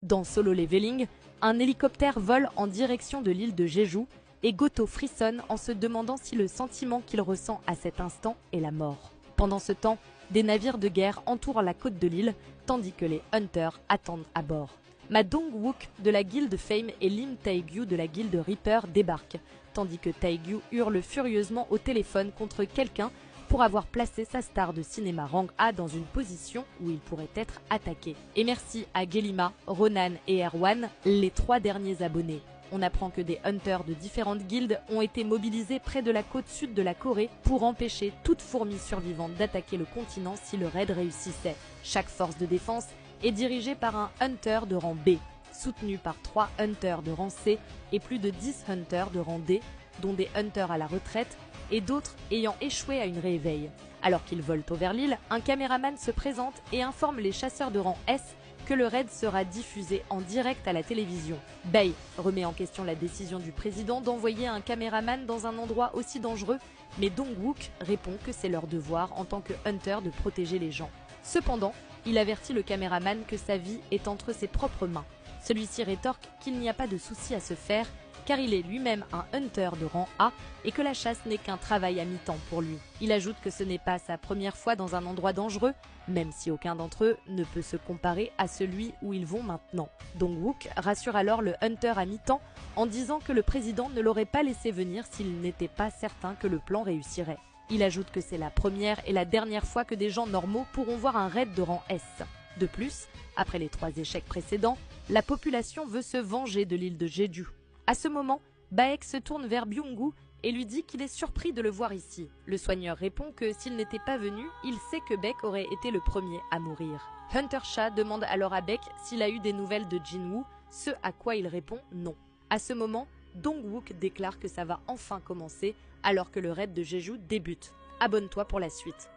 Dans Solo Leveling, un hélicoptère vole en direction de l'île de Jeju et Goto frissonne en se demandant si le sentiment qu'il ressent à cet instant est la mort. Pendant ce temps, des navires de guerre entourent la côte de l'île, tandis que les Hunters attendent à bord. Ma Dong-wook de la guilde Fame et Lim Taegyu de la guilde Reaper débarquent, tandis que Taegyu hurle furieusement au téléphone contre quelqu'un pour avoir placé sa star de cinéma rang A dans une position où il pourrait être attaqué. Et merci à Gelima, Ronan et Erwan, les 3 derniers abonnés. On apprend que des hunters de différentes guildes ont été mobilisés près de la côte sud de la Corée pour empêcher toute fourmi survivante d'attaquer le continent si le raid réussissait. Chaque force de défense est dirigée par un hunter de rang B, soutenu par 3 hunters de rang C et plus de 10 hunters de rang D, dont des hunters à la retraite et d'autres ayant échoué à une réveille. Alors qu'ils volent vers l'île, un caméraman se présente et informe les chasseurs de rang S que le raid sera diffusé en direct à la télévision. Bae remet en question la décision du président d'envoyer un caméraman dans un endroit aussi dangereux, mais Dong-wook répond que c'est leur devoir en tant que hunter de protéger les gens. Cependant, il avertit le caméraman que sa vie est entre ses propres mains. Celui-ci rétorque qu'il n'y a pas de souci à se faire, car il est lui-même un hunter de rang A et que la chasse n'est qu'un travail à mi-temps pour lui. Il ajoute que ce n'est pas sa première fois dans un endroit dangereux, même si aucun d'entre eux ne peut se comparer à celui où ils vont maintenant. Dong-wook rassure alors le hunter à mi-temps en disant que le président ne l'aurait pas laissé venir s'il n'était pas certain que le plan réussirait. Il ajoute que c'est la première et la dernière fois que des gens normaux pourront voir un raid de rang S. De plus, après les 3 échecs précédents, la population veut se venger de l'île de Jeju. À ce moment, Baek se tourne vers Byung-gu et lui dit qu'il est surpris de le voir ici. Le soigneur répond que s'il n'était pas venu, il sait que Baek aurait été le premier à mourir. Hunter Sha demande alors à Baek s'il a eu des nouvelles de Jin-woo, ce à quoi il répond non. À ce moment, Dong-wook déclare que ça va enfin commencer alors que le raid de Jeju débute. Abonne-toi pour la suite.